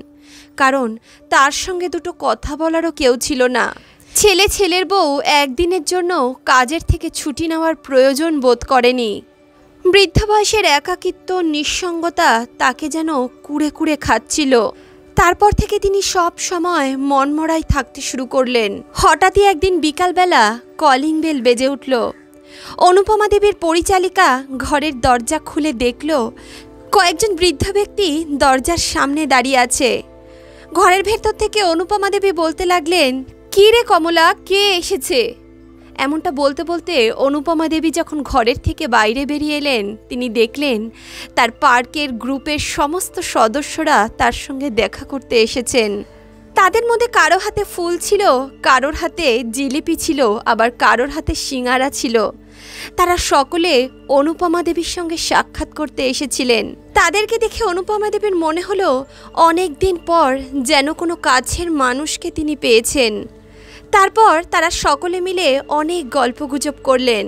কারণ তার সঙ্গে দুটো কথা বলারও কেউ ছিল না। ছেলের বউ একদিনের জন্য কাজের থেকে ছুটি নেওয়ার প্রয়োজন বোধ করেনি। বৃদ্ধ বয়সের একাকিত্ব, নিঃসঙ্গতা তাকে যেন কুড়ে কুড়ে খাচ্ছিল। তারপর থেকে তিনি সব সময় মনমরাই থাকতে শুরু করলেন। হঠাৎই একদিন বিকালবেলা কলিং বেল বেজে উঠল। অনুপমা দেবীর পরিচালিকা ঘরের দরজা খুলে দেখল কয়েকজন বৃদ্ধ ব্যক্তি দরজার সামনে দাঁড়িয়ে আছে। ঘরের ভেতর থেকে অনুপমা দেবী বলতে লাগলেন, "কি রে কমলা, কে এসেছে?" এমনটা বলতে বলতে অনুপমা দেবী যখন ঘরের থেকে বাইরে বেরিয়ে এলেন, তিনি দেখলেন তার পার্কের গ্রুপের সমস্ত সদস্যরা তার সঙ্গে দেখা করতে এসেছেন। তাদের মধ্যে কারো হাতে ফুল ছিল, কারোর হাতে জিলিপি ছিল, আবার কারোর হাতে সিঙারা ছিল। তারা সকলে অনুপমা দেবীর সঙ্গে সাক্ষাৎ করতে এসেছিলেন। তাদেরকে দেখে অনুপমা দেবীর মনে হলো অনেক দিন পর যেন কোনো কাছের মানুষকে তিনি পেয়েছেন। তারপর তারা সকলে মিলে অনেক গল্পগুজব করলেন।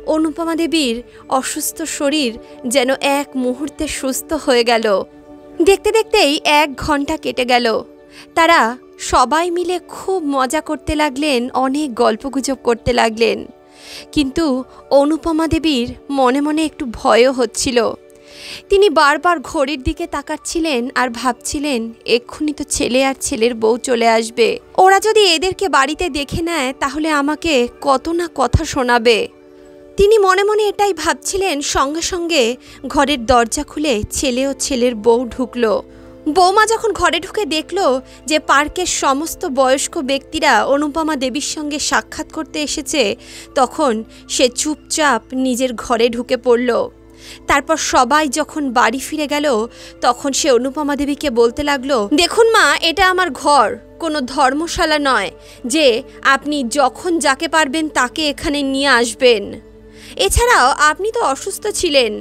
অনুপমা দেবীর অসুস্থ শরীর যেন এক মুহূর্তে সুস্থ হয়ে গেল। দেখতে দেখতেই 1 ঘন্টা কেটে গেল। তারা সবাই মিলে খুব মজা করতে লাগলেন, অনেক গল্পগুজব করতে লাগলেন। কিন্তু অনুপমা দেবীর মনে মনে একটু ভয়ও হচ্ছিল। তিনি বারবার ঘড়ির দিকে তাকাচ্ছিলেন আর ভাবছিলেন, এক্ষুনি তো ছেলে আর ছেলের বউ চলে আসবে। ওরা যদি এদেরকে বাড়িতে দেখে নেয় তাহলে আমাকে কত না কথা শোনাবে। তিনি মনে মনে এটাই ভাবছিলেন। সঙ্গে সঙ্গে ঘরের দরজা খুলে ছেলে ও ছেলের বউ ঢুকলো। বৌমা যখন ঘরে ঢুকে দেখল যে পার্কের সমস্ত বয়স্ক ব্যক্তিরা অনুপমা দেবীর সঙ্গে সাক্ষাৎ করতে এসেছে, তখন সে চুপচাপ নিজের ঘরে ঢুকে পড়ল। তারপর সবাই যখন বাড়ি ফিরে গেল, তখন সে অনুপমা দেবীকে বলতে লাগলো, "দেখুন মা, এটা আমার ঘর, কোনো ধর্মশালা নয় যে আপনি যখন যাকে পারবেন তাকে এখানে নিয়ে আসবেন। এছাড়াও আপনি তো অসুস্থ ছিলেন,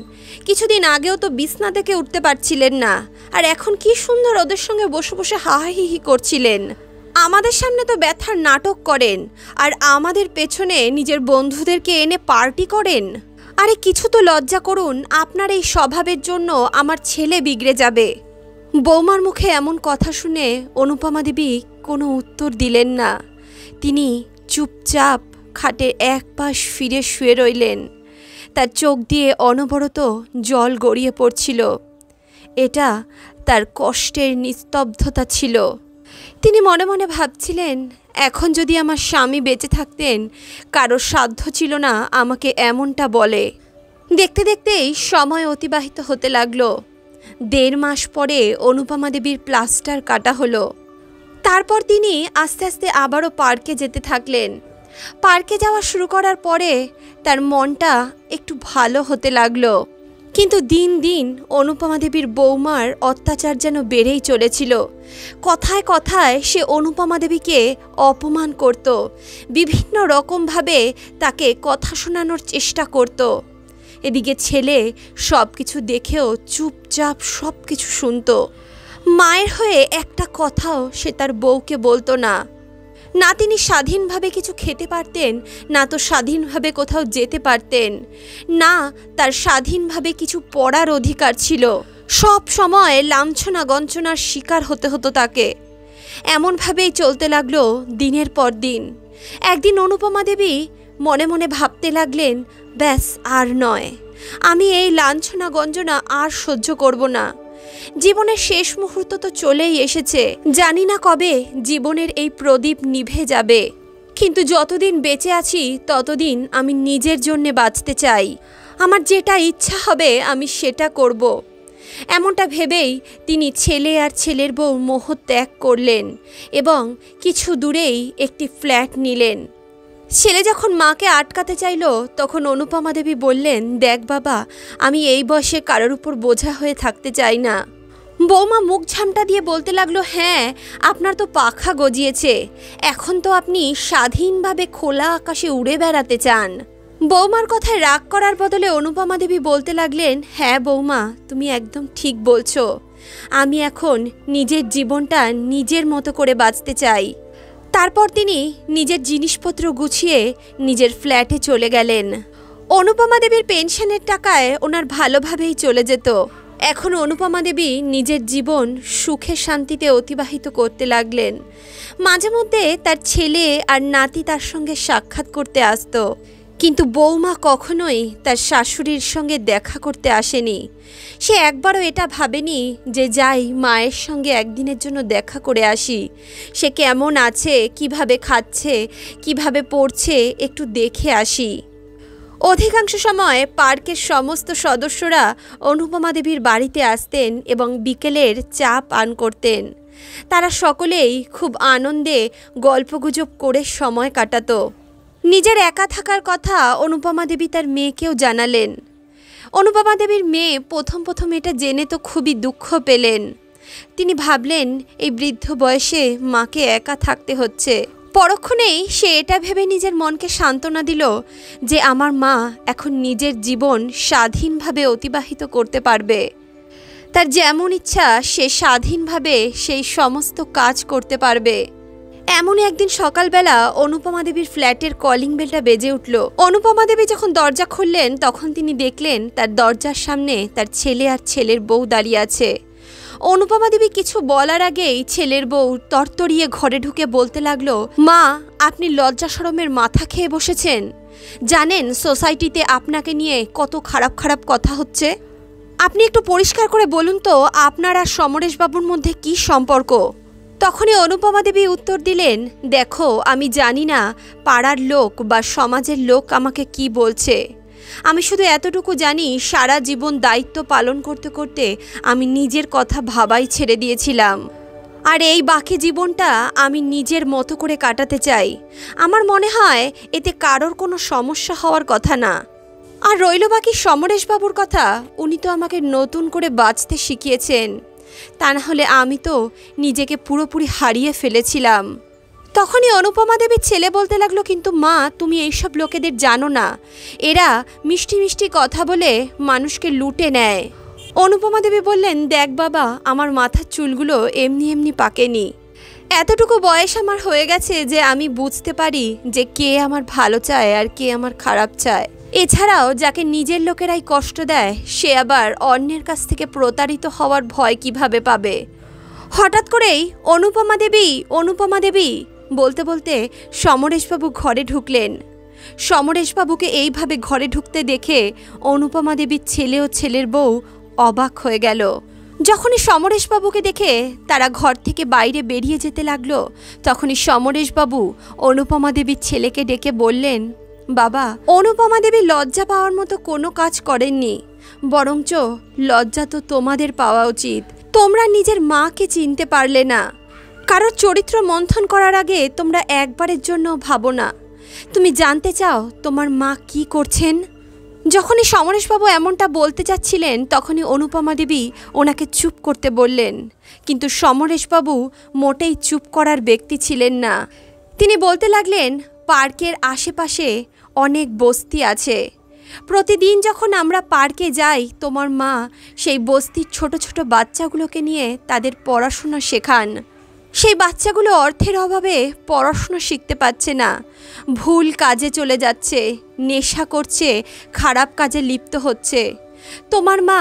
কিছুদিন আগেও তো বিছনা থেকে উঠতে পারছিলেন না, আর এখন কি সুন্দর ওদের সঙ্গে বসে বসে হাহাহিহি করছিলেন। আমাদের সামনে তো ব্যথার নাটক করেন, আর আমাদের পেছনে নিজের বন্ধুদেরকে এনে পার্টি করেন। আরে কিছু তো লজ্জা করুন, আপনার এই স্বভাবের জন্য আমার ছেলে বিগড়ে যাবে।" বৌমার মুখে এমন কথা শুনে অনুপমা দেবী কোনো উত্তর দিলেন না। তিনি চুপচাপ খাটে এক পাশ ফিরে শুয়ে রইলেন। তার চোখ দিয়ে অনবরত জল গড়িয়ে পড়ছিল। এটা তার কষ্টের নিস্তব্ধতা ছিল। তিনি মনে মনে ভাবছিলেন, এখন যদি আমার স্বামী বেঁচে থাকতেন, কারোর সাধ্য ছিল না আমাকে এমনটা বলে। দেখতে দেখতেই সময় অতিবাহিত হতে লাগলো। 1.5 মাস পরে অনুপমা দেবীর প্লাস্টার কাটা হলো। তারপর তিনি আস্তে আস্তে আবারও পার্কে যেতে থাকলেন। পার্কে যাওয়া শুরু করার পরে তার মনটা একটু ভালো হতে লাগলো। কিন্তু দিন দিন অনুপমা দেবীর বৌমার অত্যাচার যেন বেড়েই চলেছিল। কথায় কথায় সে অনুপমা দেবীকে অপমান করত, বিভিন্ন রকমভাবে তাকে কথা শোনানোর চেষ্টা করত। এদিকে ছেলে সব কিছু দেখেও চুপচাপ সব কিছু শুনত। মায়ের হয়ে একটা কথাও সে তার বউকে বলতো না। না তিনি স্বাধীনভাবে কিছু খেতে পারতেন, না তো স্বাধীনভাবে কোথাও যেতে পারতেন, না তার স্বাধীনভাবে কিছু পড়ার অধিকার ছিল। সব সময় লাঞ্ছনা গঞ্চনার শিকার হতে হতো তাকে। এমনভাবেই চলতে লাগলো দিনের পর দিন। একদিন অনুপমা দেবী মনে মনে ভাবতে লাগলেন, ব্যাস আর নয়, আমি এই লাঞ্ছনা গঞ্জনা আর সহ্য করব না। জীবনের শেষ মুহূর্ত তো চলেই এসেছে, জানি না কবে জীবনের এই প্রদীপ নিভে যাবে, কিন্তু যতদিন বেঁচে আছি ততদিন আমি নিজের জন্যে বাঁচতে চাই। আমার যেটা ইচ্ছা হবে আমি সেটা করব। এমনটা ভেবেই তিনি ছেলে আর ছেলের বউ মোহ ত্যাগ করলেন এবং কিছু দূরেই একটি ফ্ল্যাট নিলেন। ছেলে যখন মাকে আটকাতে চাইল, তখন অনুপমা দেবী বললেন, দেখ বাবা, আমি এই বয়সে কারোর উপর বোঝা হয়ে থাকতে চাই না। বৌমা মুখ ঝামটা দিয়ে বলতে লাগলো, হ্যাঁ, আপনার তো পাখা গজিয়েছে, এখন তো আপনি স্বাধীনভাবে খোলা আকাশে উড়ে বেড়াতে চান। বৌমার কথায় রাগ করার বদলে অনুপমা দেবী বলতে লাগলেন, হ্যাঁ বৌমা, তুমি একদম ঠিক বলছো। আমি এখন নিজের জীবনটা নিজের মতো করে বাঁচতে চাই। তারপর তিনি নিজের জিনিসপত্র গুছিয়ে নিজের ফ্ল্যাটে চলে গেলেন। অনুপমা দেবীর পেনশনের টাকায় ওনার ভালোভাবেই চলে যেত। এখন অনুপমা দেবী নিজের জীবন সুখে শান্তিতে অতিবাহিত করতে লাগলেন। মাঝে মধ্যে তার ছেলে আর নাতি তার সঙ্গে সাক্ষাৎ করতে আসতো, কিন্তু বৌমা কখনোই তার শাশুড়ির সঙ্গে দেখা করতে আসেনি। সে একবারও এটা ভাবেনি যে যাই মায়ের সঙ্গে একদিনের জন্য দেখা করে আসি, সে কেমন আছে, কিভাবে খাচ্ছে, কিভাবে পড়ছে, একটু দেখে আসি। অধিকাংশ সময় পার্কের সমস্ত সদস্যরা অনুপমা দেবীর বাড়িতে আসতেন এবং বিকেলের চা পান করতেন। তারা সকলেই খুব আনন্দে গল্পগুজব করে সময় কাটাতো। নিজের একা থাকার কথা অনুপমা দেবী তার মেয়েকেও জানালেন। অনুপমা দেবীর মেয়ে প্রথম এটা জেনে তো খুবই দুঃখ পেলেন। তিনি ভাবলেন এই বৃদ্ধ বয়সে মাকে একা থাকতে হচ্ছে। পরক্ষণেই সে এটা ভেবে নিজের মনকে সান্ত্বনা দিল যে আমার মা এখন নিজের জীবন স্বাধীনভাবে অতিবাহিত করতে পারবে। তার যেমন ইচ্ছা সে স্বাধীনভাবে সেই সমস্ত কাজ করতে পারবে। এমনই একদিন সকালবেলা অনুপমা দেবীর ফ্ল্যাটের কলিং বেলটা বেজে উঠল। অনুপমা দেবী যখন দরজা খুললেন তখন তিনি দেখলেন তার দরজার সামনে তার ছেলে আর ছেলের বউ দাঁড়িয়ে আছে। অনুপমা দেবী কিছু বলার আগেই ছেলের বউ তরতরিয়ে ঘরে ঢুকে বলতে লাগলো, মা, আপনি লজ্জা শরমের মাথা খেয়ে বসেছেন। জানেন সোসাইটিতে আপনাকে নিয়ে কত খারাপ খারাপ কথা হচ্ছে। আপনি একটু পরিষ্কার করে বলুন তো আপনার আর সমরেশবাবুর মধ্যে কি সম্পর্ক। তখনই অনুপমা দেবী উত্তর দিলেন, দেখো, আমি জানি না পাড়ার লোক বা সমাজের লোক আমাকে কি বলছে। আমি শুধু এতটুকু জানি সারা জীবন দায়িত্ব পালন করতে করতে আমি নিজের কথা ভাবাই ছেড়ে দিয়েছিলাম। আর এই বাকি জীবনটা আমি নিজের মতো করে কাটাতে চাই। আমার মনে হয় এতে কারোর কোনো সমস্যা হওয়ার কথা না। আর রইল বাকি সমরেশবাবুর কথা, উনি তো আমাকে নতুন করে বাঁচতে শিখিয়েছেন। তা না হলে আমি তো নিজেকে পুরোপুরি হারিয়ে ফেলেছিলাম। তখনই অনুপমা দেবীর ছেলে বলতে লাগলো, কিন্তু মা, তুমি এইসব লোকেদের জানো না, এরা মিষ্টি মিষ্টি কথা বলে মানুষকে লুটে নেয়। অনুপমা দেবী বললেন, দেখ বাবা, আমার মাথার চুলগুলো এমনি এমনি পাকেনি। এতটুকু বয়স আমার হয়ে গেছে যে আমি বুঝতে পারি যে কে আমার ভালো চায় আর কে আমার খারাপ চায়। এছাড়াও যাকে নিজের লোকেরাই কষ্ট দেয় সে আবার অন্যের কাছ থেকে প্রতারিত হওয়ার ভয় কিভাবে পাবে। হঠাৎ করেই অনুপমা দেবী বলতে বলতে সমরেশবাবু ঘরে ঢুকলেন। সমরেশবাবুকে এইভাবে ঘরে ঢুকতে দেখে অনুপমা দেবীর ছেলে ও ছেলের বউ অবাক হয়ে গেল। যখনই সমরেশবাবুকে দেখে তারা ঘর থেকে বাইরে বেরিয়ে যেতে লাগলো, তখনই সমরেশবাবু অনুপমা দেবীর ছেলেকে ডেকে বললেন, বাবা, অনুপমা দেবী লজ্জা পাওয়ার মতো কোনো কাজ করেননি, বরঞ্চ লজ্জা তো তোমাদের পাওয়া উচিত। তোমরা নিজের মাকে চিনতে পারলে না। কারোর চরিত্র মন্থন করার আগে তোমরা একবারের জন্য ভাবো না। তুমি জানতে চাও তোমার মা কি করছেন? যখনই সমরেশবাবু এমনটা বলতে চাচ্ছিলেন তখনই অনুপমা দেবী ওনাকে চুপ করতে বললেন, কিন্তু সমরেশবাবু মোটেই চুপ করার ব্যক্তি ছিলেন না। তিনি বলতে লাগলেন, পার্কের আশেপাশে অনেক বস্তি আছে। প্রতিদিন যখন আমরা পার্কে যাই তোমার মা সেই বস্তির ছোট ছোট বাচ্চাগুলোকে নিয়ে তাদের পড়াশোনা শেখান। সেই বাচ্চাগুলো অর্থের অভাবে পড়াশোনা শিখতে পারছে না, ভুল কাজে চলে যাচ্ছে, নেশা করছে, খারাপ কাজে লিপ্ত হচ্ছে। তোমার মা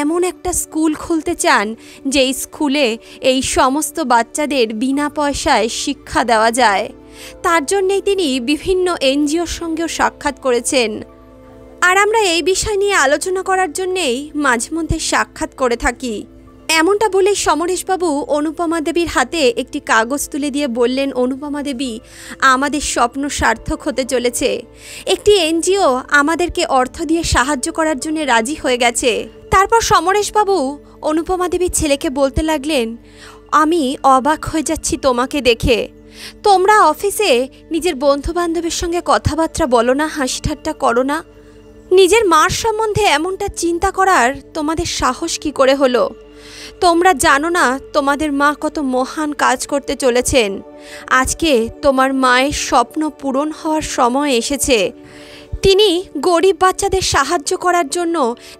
এমন একটা স্কুল খুলতে চান যেই স্কুলে এই সমস্ত বাচ্চাদের বিনা পয়সায় শিক্ষা দেওয়া যায়। তার জন্যেই তিনি বিভিন্ন এনজিওর সঙ্গেও সাক্ষাৎ করেছেন। আর আমরা এই বিষয় নিয়ে আলোচনা করার জন্যেই মাঝে মধ্যে সাক্ষাৎ করে থাকি। এমনটা বলেই সমরেশবাবু অনুপমা দেবীর হাতে একটি কাগজ তুলে দিয়ে বললেন, অনুপমা দেবী, আমাদের স্বপ্ন সার্থক হতে চলেছে। একটি এনজিও আমাদেরকে অর্থ দিয়ে সাহায্য করার জন্য রাজি হয়ে গেছে। তারপর সমরেশবাবু অনুপমা দেবীর ছেলেকে বলতে লাগলেন, আমি অবাক হয়ে যাচ্ছি তোমাকে দেখে। তোমরা অফিসে নিজের বন্ধুবান্ধবের সঙ্গে কথাবার্তা বলো না, হাসি ঠাট্টা করো না? নিজের মার সম্বন্ধে এমনটা চিন্তা করার তোমাদের সাহস কি করে হলো? তোমরা জানো না তোমাদের মা কত মহান কাজ করতে চলেছেন। আজকে তোমার মায়ের স্বপ্ন পূরণ হওয়ার সময় এসেছে। তিনি গরিব বাচ্চাদের সাহায্য করার জন্য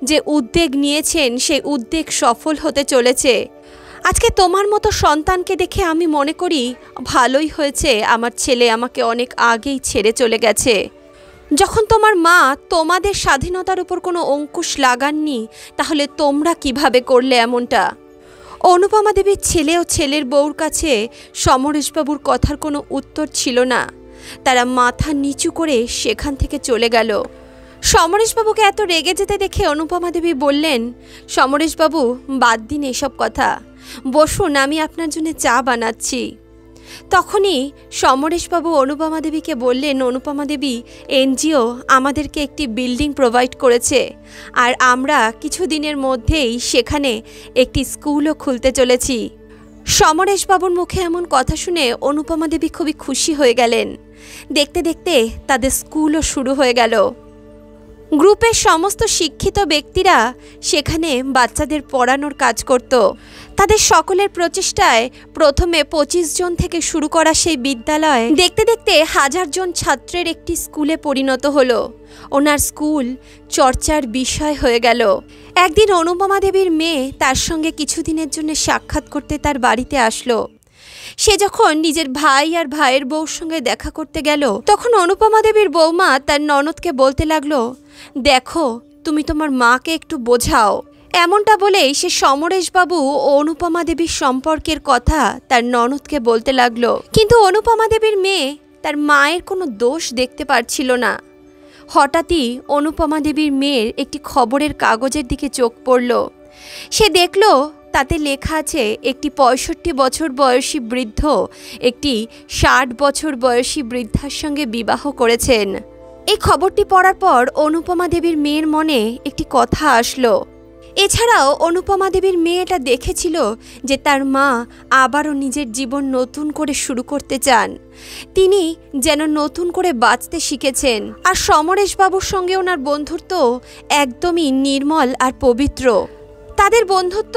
যে উদ্যোগ নিয়েছেন সেই উদ্যোগ সফল হতে চলেছে। আজকে তোমার মতো সন্তানকে দেখে আমি মনে করি ভালোই হয়েছে আমার ছেলে আমাকে অনেক আগেই ছেড়ে চলে গেছে। যখন তোমার মা তোমাদের স্বাধীনতার উপর কোনো অঙ্কুশ লাগাননি, তাহলে তোমরা কিভাবে করলে এমনটা? অনুপমা দেবীর ছেলে ও ছেলের বউর কাছে সমরেশবাবুর কথার কোনো উত্তর ছিল না। তারা মাথা নিচু করে সেখান থেকে চলে গেল। সমরেশবাবুকে এত রেগে যেতে দেখে অনুপমা দেবী বললেন, সমরেশবাবু বাদ দিন এসব কথা, বসুন, আমি আপনার জন্য চা বানাচ্ছি। তখনই সমরেশবাবু অনুপমা দেবীকে বললেন, অনুপমা দেবী, এনজিও আমাদেরকে একটি বিল্ডিং প্রোভাইড করেছে, আর আমরা কিছুদিনের মধ্যেই সেখানে একটি স্কুলও খুলতে চলেছি। সমরেশবাবুর মুখে এমন কথা শুনে অনুপমা দেবী খুবই খুশি হয়ে গেলেন। দেখতে দেখতে তাদের স্কুলও শুরু হয়ে গেল। গ্রুপের সমস্ত শিক্ষিত ব্যক্তিরা সেখানে বাচ্চাদের পড়ানোর কাজ করত। তাদের সকলের প্রচেষ্টায় প্রথমে 25 জন থেকে শুরু করা সেই বিদ্যালয় দেখতে দেখতে 1000 জন ছাত্রের একটি স্কুলে পরিণত হলো। ওনার স্কুল চর্চার বিষয় হয়ে গেল। একদিন অনুপমা দেবীর মেয়ে তার সঙ্গে কিছুদিনের জন্য সাক্ষাৎ করতে তার বাড়িতে আসলো। সে যখন নিজের ভাই আর ভাইয়ের বউর সঙ্গে দেখা করতে গেল, তখন অনুপমা দেবীর বৌমা তার ননদকে বলতে লাগলো, দেখো তুমি তোমার মাকে একটু বোঝাও। এমনটা বলেই সে সমরেশবাবু ও অনুপমা দেবীর সম্পর্কের কথা তার ননদকে বলতে লাগলো। কিন্তু অনুপমা দেবীর মেয়ে তার মায়ের কোনো দোষ দেখতে পারছিল না। হঠাৎই অনুপমা দেবীর মেয়ের একটি খবরের কাগজের দিকে চোখ পড়ল। সে দেখল তাতে লেখা আছে একটি 65 বছর বয়সী বৃদ্ধ একটি 60 বছর বয়সী বৃদ্ধার সঙ্গে বিবাহ করেছেন। এই খবরটি পড়ার পর অনুপমা দেবীর মেয়ের মনে একটি কথা আসলো। এছাড়াও অনুপমা দেবীর মেয়ে এটা দেখেছিল যে তার মা আবারও নিজের জীবন নতুন করে শুরু করতে চান। তিনি যেন নতুন করে বাঁচতে শিখেছেন। আর সমরেশবাবুর সঙ্গে ওনার বন্ধুত্ব একদমই নির্মল আর পবিত্র। তাদের বন্ধুত্ব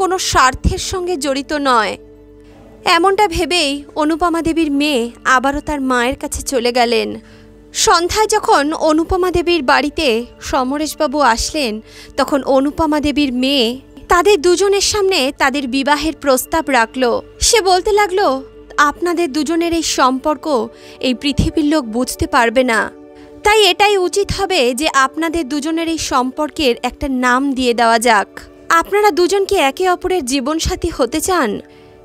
কোনো স্বার্থের সঙ্গে জড়িত নয়। এমনটা ভেবেই অনুপমা দেবীর মেয়ে আবারও তার মায়ের কাছে চলে গেলেন। সন্ধ্যায় যখন অনুপমা দেবীর বাড়িতে সমরেশবাবু আসলেন, তখন অনুপমা দেবীর মেয়ে তাদের দুজনের সামনে তাদের বিবাহের প্রস্তাব রাখল। সে বলতে লাগলো, আপনাদের দুজনের এই সম্পর্ক এই পৃথিবীর লোক বুঝতে পারবে না, তাই এটাই উচিত হবে যে আপনাদের দুজনের এই সম্পর্কের একটা নাম দিয়ে দেওয়া যাক। আপনারা দুজন কি একে অপরের জীবনসাথী হতে চান?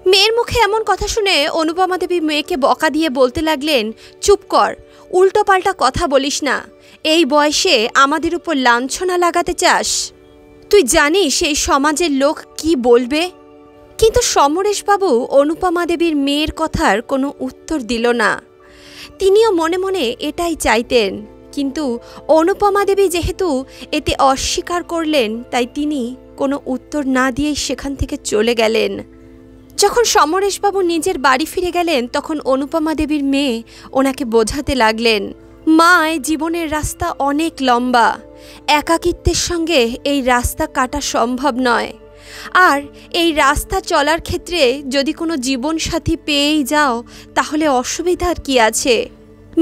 মেয়ের মুখে এমন কথা শুনে অনুপমা দেবী মেয়েকে বকা দিয়ে বলতে লাগলেন, চুপ কর, উল্টো পাল্টা কথা বলিস না। এই বয়সে আমাদের উপর লাঞ্ছনা লাগাতে চাস? তুই জানিস এই সমাজের লোক কি বলবে? কিন্তু সমরেশবাবু অনুপমা দেবীর মেয়ের কথার কোনো উত্তর দিল না। তিনিও মনে মনে এটাই চাইতেন, কিন্তু অনুপমা দেবী যেহেতু এতে অস্বীকার করলেন, তাই তিনি কোনো উত্তর না দিয়েই সেখান থেকে চলে গেলেন। যখন সমরেশবাবু নিজের বাড়ি ফিরে গেলেন, তখন অনুপমা দেবীর মেয়ে ওনাকে বোঝাতে লাগলেন, মা, জীবনের রাস্তা অনেক লম্বা, একাকিত্বের সঙ্গে এই রাস্তা কাটা সম্ভব নয়। আর এই রাস্তা চলার ক্ষেত্রে যদি কোনো জীবনসাথী পেয়েই যাও, তাহলে অসুবিধার কি আছে?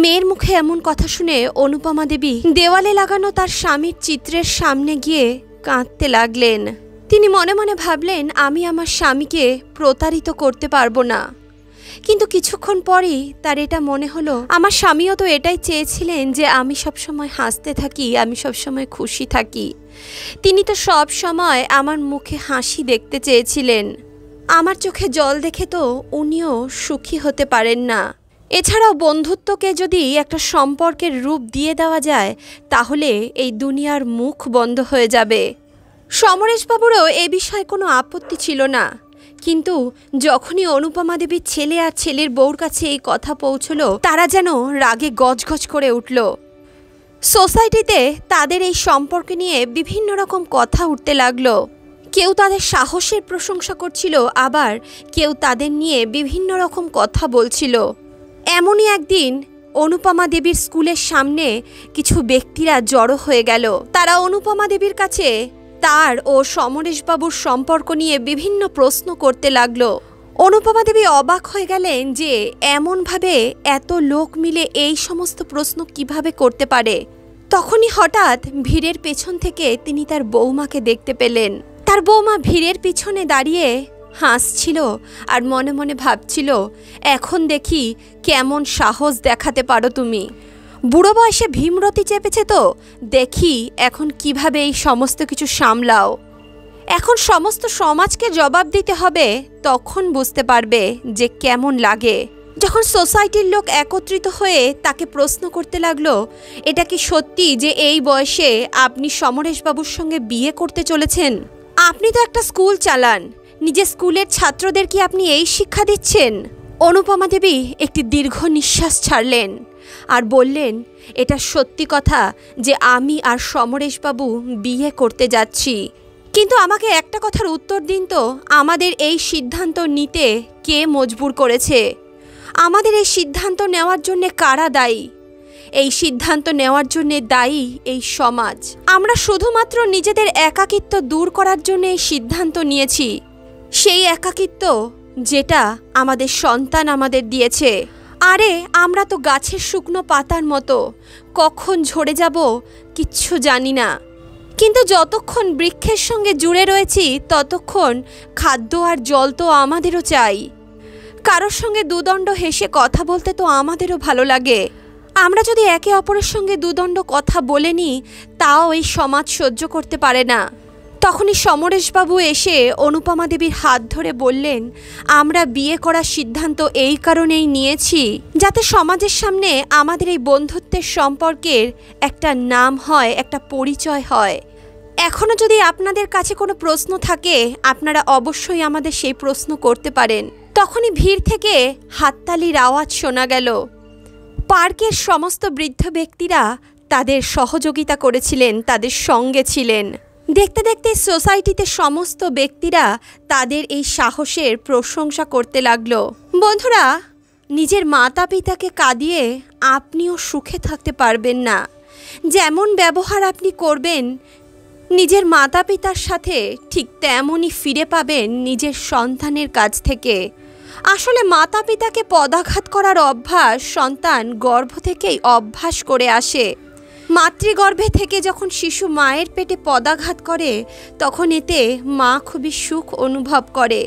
মেয়ের মুখে এমন কথা শুনে অনুপমা দেবী দেওয়ালে লাগানো তার স্বামীর চিত্রের সামনে গিয়ে কাঁদতে লাগলেন। তিনি মনে মনে ভাবলেন, আমি আমার স্বামীকে প্রতারিত করতে পারবো না। কিন্তু কিছুক্ষণ পরই তার এটা মনে হলো, আমার স্বামীও তো এটাই চেয়েছিলেন যে আমি সবসময় হাসতে থাকি, আমি সবসময় খুশি থাকি। তিনি তো সব সময় আমার মুখে হাসি দেখতে চেয়েছিলেন। আমার চোখে জল দেখে তো উনিও সুখী হতে পারেন না। এছাড়াও বন্ধুত্বকে যদি একটা সম্পর্কের রূপ দিয়ে দেওয়া যায়, তাহলে এই দুনিয়ার মুখ বন্ধ হয়ে যাবে। সমরেশবাবুরও এ বিষয়ে কোনো আপত্তি ছিল না, কিন্তু যখনই অনুপমা দেবীর ছেলে আর ছেলের বউর কাছে এই কথা পৌঁছলো, তারা যেন রাগে গজগজ করে উঠল। সোসাইটিতে তাদের এই সম্পর্কে নিয়ে বিভিন্ন রকম কথা উঠতে লাগলো। কেউ তাদের সাহসের প্রশংসা করছিল, আবার কেউ তাদের নিয়ে বিভিন্ন রকম কথা বলছিল। এমনই একদিন অনুপমা দেবীর স্কুলের সামনে কিছু ব্যক্তিরা জড়ো হয়ে গেল। তারা অনুপমা দেবীর কাছে তার ও সমরেশবাবুর সম্পর্ক নিয়ে বিভিন্ন প্রশ্ন করতে লাগলো। অনুপমা দেবী অবাক হয়ে গেলেন যে এমনভাবে এত লোক মিলে এই সমস্ত প্রশ্ন কিভাবে করতে পারে। তখনই হঠাৎ ভিড়ের পেছন থেকে তিনি তার বৌমাকে দেখতে পেলেন। তার বৌমা ভিড়ের পিছনে দাঁড়িয়ে হাসছিল আর মনে মনে ভাবছিল, এখন দেখি কেমন সাহস দেখাতে পারো তুমি। বুড়ো বয়সে ভীমরতি চেপেছে তো, দেখি এখন কিভাবে এই সমস্ত কিছু সামলাও। এখন সমস্ত সমাজকে জবাব দিতে হবে, তখন বুঝতে পারবে যে কেমন লাগে। যখন সোসাইটির লোক একত্রিত হয়ে তাকে প্রশ্ন করতে লাগলো, এটা কি সত্যি যে এই বয়সে আপনি সমরেশবাবুর সঙ্গে বিয়ে করতে চলেছেন? আপনি তো একটা স্কুল চালান, নিজের স্কুলের ছাত্রদের কি আপনি এই শিক্ষা দিচ্ছেন? অনুপমা দেবী একটি দীর্ঘ নিঃশ্বাস ছাড়লেন আর বললেন, এটা সত্যি কথা যে আমি আর সমরেশবাবু বিয়ে করতে যাচ্ছি। কিন্তু আমাকে একটা কথার উত্তর দিন তো, আমাদের এই সিদ্ধান্ত নিতে কে মজবুর করেছে? আমাদের এই সিদ্ধান্ত নেওয়ার জন্যে কারা দায়ী? এই সিদ্ধান্ত নেওয়ার জন্যে দায়ী এই সমাজ। আমরা শুধুমাত্র নিজেদের একাকিত্ব দূর করার জন্য এই সিদ্ধান্ত নিয়েছি, সেই একাকিত্ব যেটা আমাদের সন্তান আমাদের দিয়েছে। আরে আমরা তো গাছের শুকনো পাতার মতো, কখন ঝরে যাব কিচ্ছু জানি না। কিন্তু যতক্ষণ বৃক্ষের সঙ্গে জুড়ে রয়েছি ততক্ষণ খাদ্য আর জল তো আমাদেরও চাই। কারোর সঙ্গে দুদণ্ড হেসে কথা বলতে তো আমাদেরও ভালো লাগে। আমরা যদি একে অপরের সঙ্গে দুদণ্ড কথা বলে নিই, তাও এই সমাজ সহ্য করতে পারে না। তখনই সমরেশবাবু এসে অনুপমা দেবীর হাত ধরে বললেন, আমরা বিয়ে করার সিদ্ধান্ত এই কারণেই নিয়েছি যাতে সমাজের সামনে আমাদের এই বন্ধুত্বের সম্পর্কের একটা নাম হয়, একটা পরিচয় হয়। এখনও যদি আপনাদের কাছে কোনো প্রশ্ন থাকে, আপনারা অবশ্যই আমাদের সেই প্রশ্ন করতে পারেন। তখনই ভিড় থেকে হাততালির আওয়াজ শোনা গেল। পার্কের সমস্ত বৃদ্ধ ব্যক্তিরা তাদের সহযোগিতা করেছিলেন, তাদের সঙ্গে ছিলেন। দেখতে দেখতে সোসাইটিতে সমস্ত ব্যক্তিরা তাদের এই সাহসের প্রশংসা করতে লাগলো। বন্ধুরা, নিজের মাতা পিতাকে কাঁদিয়ে আপনিও সুখে থাকতে পারবেন না। যেমন ব্যবহার আপনি করবেন নিজের মাতা পিতার সাথে, ঠিক তেমনই ফিরে পাবেন নিজের সন্তানের কাছ থেকে। আসলে মাতা পিতাকে পদাঘাত করার অভ্যাস সন্তান গর্ভ থেকেই অভ্যাস করে আসে। মাতৃগর্ভে থেকে যখন শিশু মায়ের পেটে পদাঘাত করে, তখন এতে মা খুবই সুখ অনুভব করে।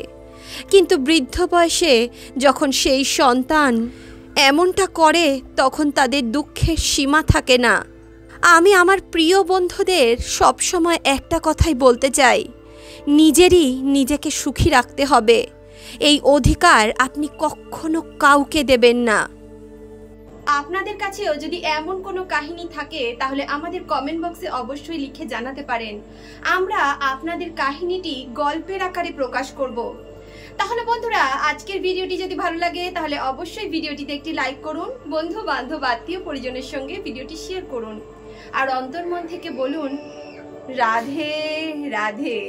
কিন্তু বৃদ্ধ বয়সে যখন সেই সন্তান এমনটা করে, তখন তাদের দুঃখের সীমা থাকে না। আমি আমার প্রিয় বন্ধুদের সবসময় একটা কথাই বলতে চাই, নিজেরই নিজেকে সুখী রাখতে হবে। এই অধিকার আপনি কখনো কাউকে দেবেন না। আপনাদের কাছেও যদি এমন কোনো কাহিনী থাকে, তাহলে আমাদের কমেন্ট বক্সে অবশ্যই লিখে জানাতে পারেন। আমরা আপনাদের কাহিনীটি গল্পের আকারে প্রকাশ করব। তাহলে বন্ধুরা, আজকের ভিডিওটি যদি ভালো লাগে তাহলে অবশ্যই ভিডিওটিতে একটি লাইক করুন, বন্ধু বান্ধব আত্মীয় পরিজনের সঙ্গে ভিডিওটি শেয়ার করুন, আর অন্তর্মন থেকে বলুন রাধে রাধে।